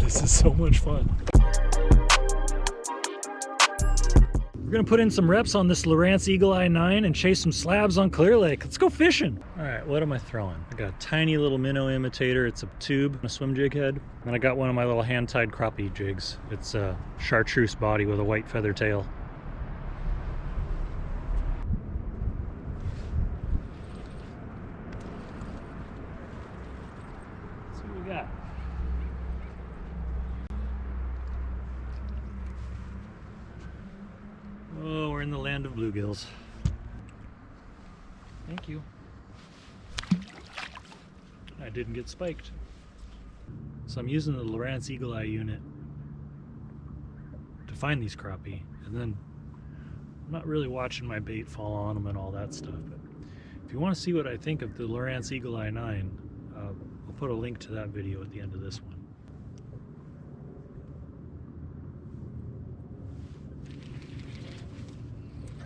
This is so much fun. We're gonna put in some reps on this Lowrance Eagle Eye 9 and chase some slabs on Clear Lake. Let's go fishing. All right, what am I throwing? I got a tiny little minnow imitator. It's a tube, a swim jig head. And I got one of my little hand-tied crappie jigs. It's a chartreuse body with a white feather tail. Let's see what we got. Oh, we're in the land of bluegills. Thank you. I didn't get spiked. So I'm using the Lowrance Eagle Eye unit to find these crappie, and then I'm not really watching my bait fall on them and all that stuff. But if you want to see what I think of the Lowrance Eagle Eye 9, I'll put a link to that video at the end of this one.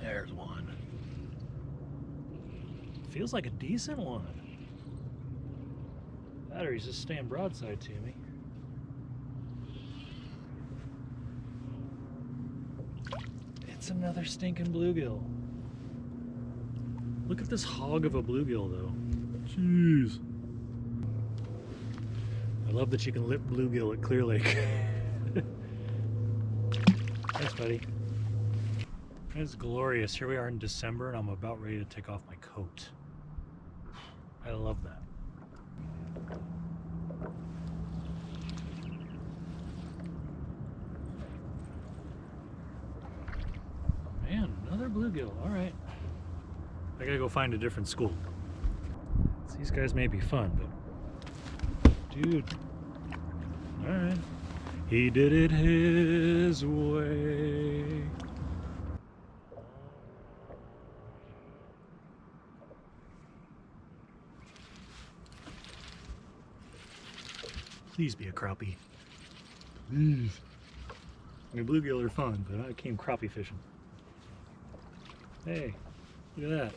There's one. Feels like a decent one. Battery's just staying broadside to me. It's another stinking bluegill. Look at this hog of a bluegill though. Jeez. I love that you can lip bluegill at Clear Lake. Thanks, buddy. It's glorious. Here we are in December and I'm about ready to take off my coat. I love that. Man, another bluegill. All right. I gotta go find a different school. These guys may be fun, but dude. All right. He did it his way. Please be a crappie. Please. I mean, bluegill are fun, but I came crappie fishing. Hey, look at that.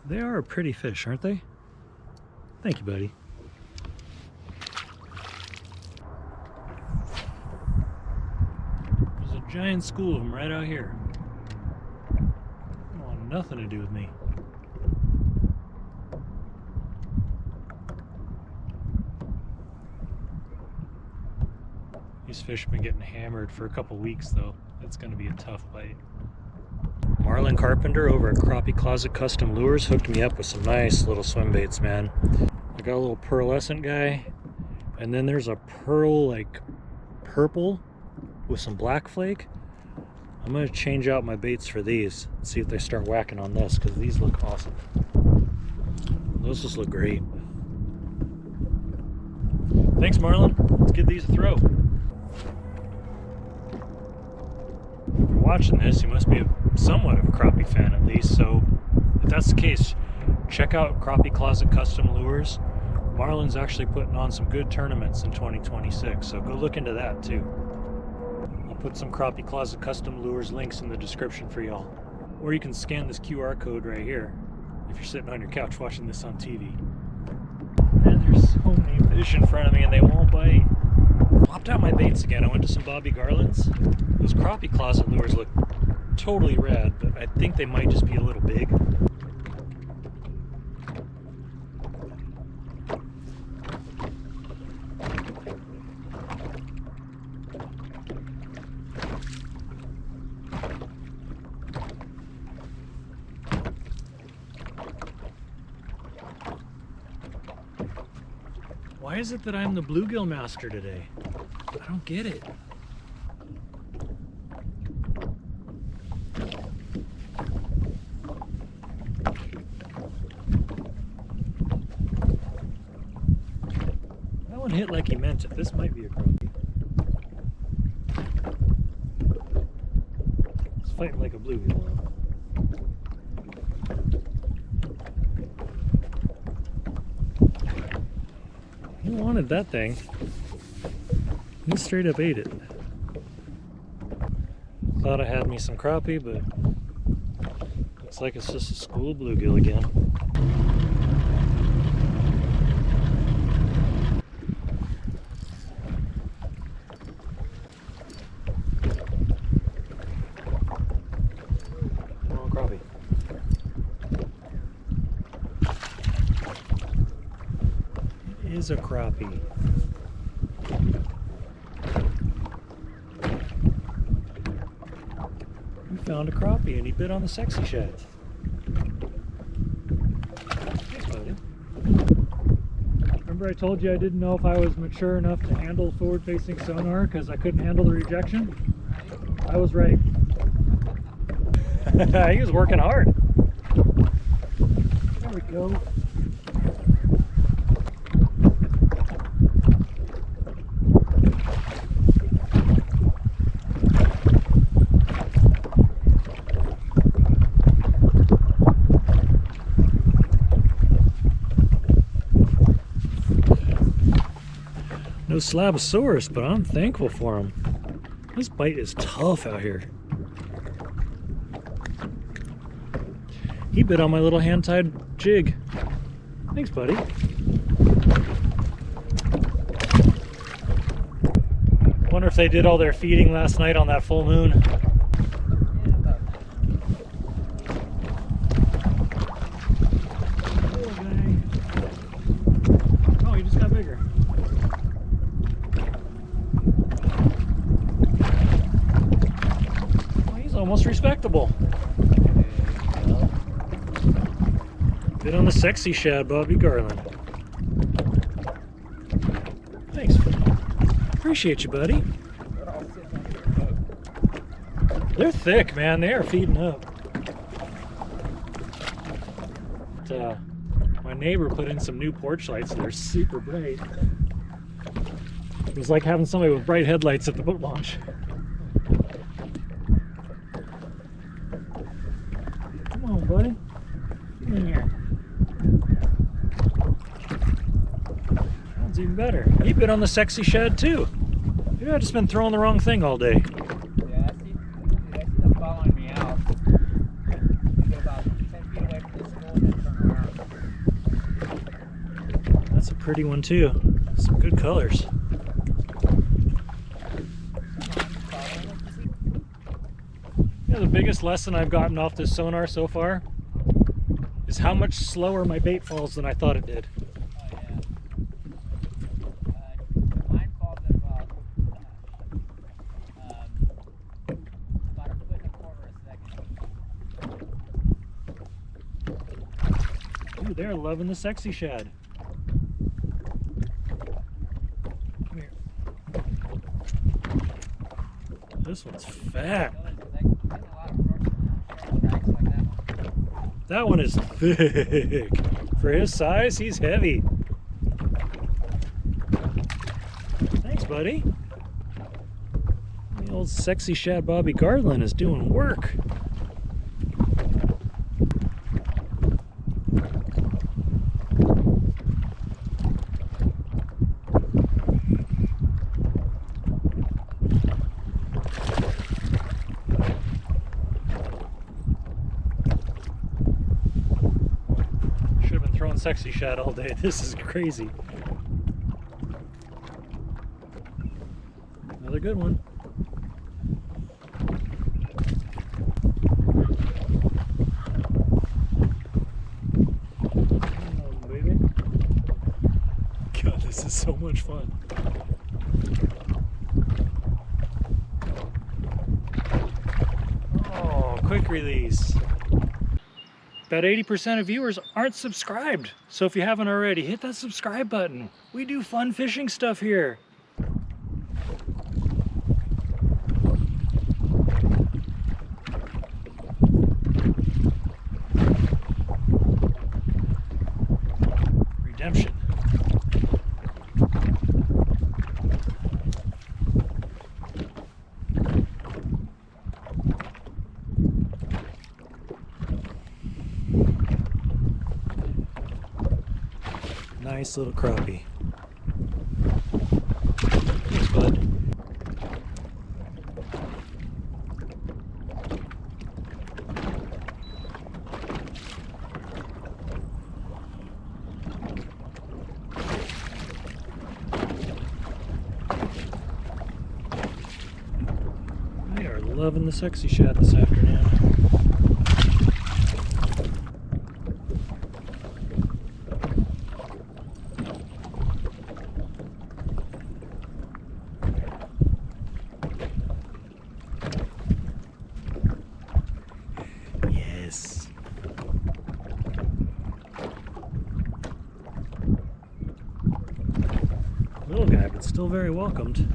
They are a pretty fish, aren't they? Thank you, buddy. Giant school of them right out here. Don't want nothing to do with me. These fish have been getting hammered for a couple weeks though. It's going to be a tough bite. Marlon Carpenter over at Crappie Closet Custom Lures hooked me up with some nice little swim baits, man. I got a little pearlescent guy, and then there's a pearl like purple with some black flake. I'm going to change out my baits for these and see if they start whacking on this, because these look awesome. Those just look great. Thanks, Marlon. Let's give these a throw. If you're watching this, you must be somewhat of a crappie fan at least, so if that's the case, check out Crappie Closet Custom Lures. Marlon's actually putting on some good tournaments in 2026, so go look into that too. Put some Crappie Closet Custom Lures links in the description for y'all. Or you can scan this QR code right here if you're sitting on your couch watching this on TV. Man, there's so many fish in front of me and they won't bite. Popped out my baits again. I went to some Bobby Garland's. Those Crappie Closet Lures look totally rad, but I think they might just be a little big. Why is it that I'm the bluegill master today? I don't get it. That one hit like he meant it. This might be a crappie. It's fighting like a bluegill though. He wanted that thing. He straight up ate it. Thought I had me some crappie, but looks like it's just a school bluegill again. Come on, crappie. It is a crappie. Found a crappie and he bit on the sexy shad. Thanks, buddy. Remember I told you I didn't know if I was mature enough to handle forward-facing sonar because I couldn't handle the rejection? I was right. He was working hard. There we go. No Slabosaurus, but I'm thankful for him. This bite is tough out here. He bit on my little hand-tied jig. Thanks, buddy. Wonder if they did all their feeding last night on that full moon. Oh, he just got bigger. Almost respectable. Bit on the sexy shad, Bobby Garland. Thanks. Appreciate you, buddy. They're thick, man. They are feeding up. My neighbor put in some new porch lights. They're super bright. It was like having somebody with bright headlights at the boat launch. Come on, buddy. Get in here. That one's even better. He bit on the sexy shad too. Maybe I've just been throwing the wrong thing all day. Yeah, I see them following me out. They get about 10 feet away from this school and then turn around. That's a pretty one too. Some good colors. Yeah, the biggest lesson I've gotten off this sonar so far is how much slower my bait falls than I thought it did. Oh, yeah. Mine falls at about a foot and a quarter a second. Ooh, they're loving the sexy shad. Come here. This one's fat. That one is thick. For his size, he's heavy. Thanks, buddy. The old sexy shad Bobby Garland is doing work. Sexy shad all day. This is crazy. Another good one. Oh, baby. God, this is so much fun. Oh, quick release. About 80% of viewers aren't subscribed. So if you haven't already, hit that subscribe button. We do fun fishing stuff here. Redemption. Nice little crappie. Thanks, bud. Loving the sexy shad this afternoon. Yes. Little guy, but still very welcomed.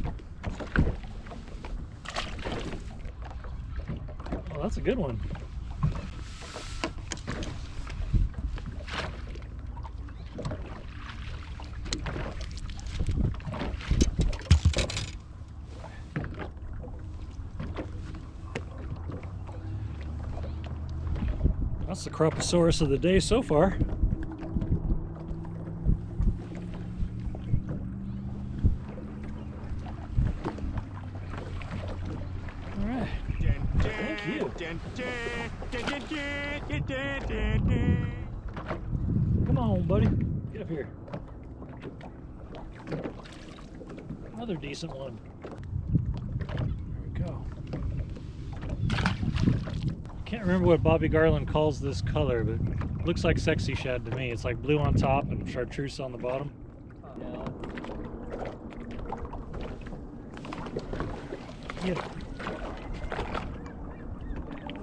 Oh, that's a good one. That's the Craposaurus of the day so far. All right. Thank you. Come on, buddy. Get up here. Another decent one. There we go. Can't remember what Bobby Garland calls this color, but it looks like sexy shad to me. It's like blue on top and chartreuse on the bottom. Get it.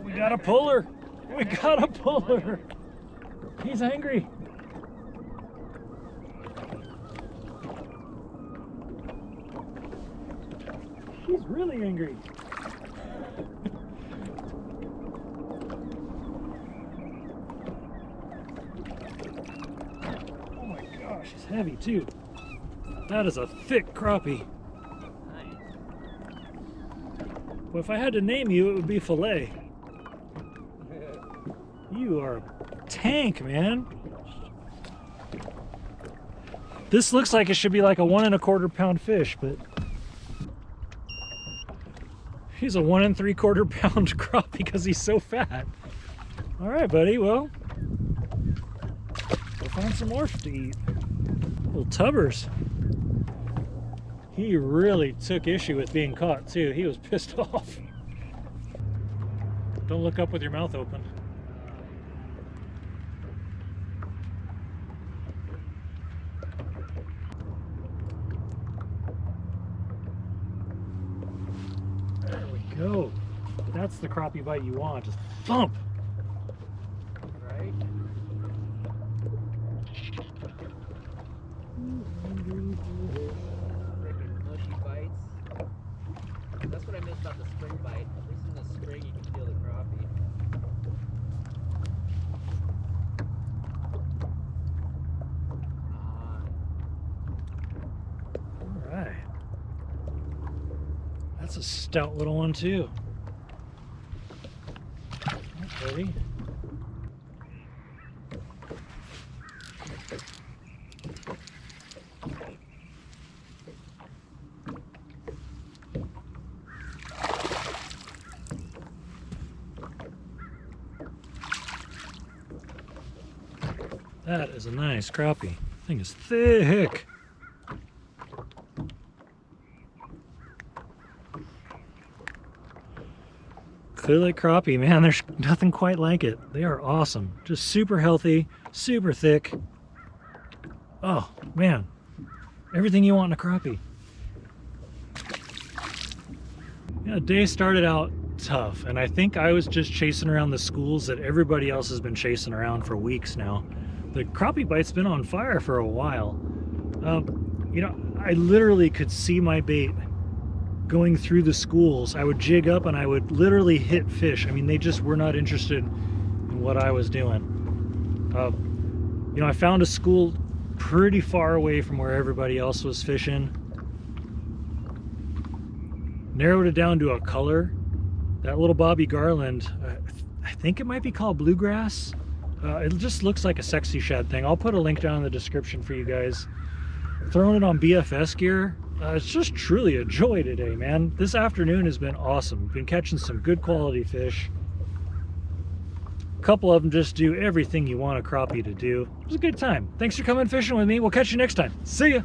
We got a puller. We got a puller. He's angry. He's really angry. Oh my gosh, he's heavy too. That is a thick crappie. Well, if I had to name you, it would be Filet. You are a tank, man. This looks like it should be like a 1 1/4 pound fish, but he's a 1 3/4 pound crappie because he's so fat. All right, buddy. Well, go find some more to eat. Little tubbers. He really took issue with being caught too. He was pissed off. Don't look up with your mouth open. There we go. That's the crappie bite you want. Just thump. Right? Mushy bites. That's what I miss about the spring bite. At least in the spring you can feel the crappie. All right. That's a stout little one too. Ready? That is a nice crappie. Thing is thick. Clear Lake crappie, man, there's nothing quite like it. They are awesome. Just super healthy, super thick. Oh, man. Everything you want in a crappie. Yeah, the day started out tough, and I think I was just chasing around the schools that everybody else has been chasing around for weeks now. The crappie bite's been on fire for a while. You know, I literally could see my bait going through the schools. I would jig up and I would literally hit fish. I mean, they just were not interested in what I was doing. You know, I found a school pretty far away from where everybody else was fishing. Narrowed it down to a color. That little Bobby Garland, I think it might be called bluegrass. It just looks like a sexy shad thing. I'll put a link down in the description for you guys. Throwing it on BFS gear. It's just truly a joy today, man. This afternoon has been awesome. Been catching some good quality fish. A couple of them just do everything you want a crappie to do. It was a good time. Thanks for coming fishing with me. We'll catch you next time. See ya.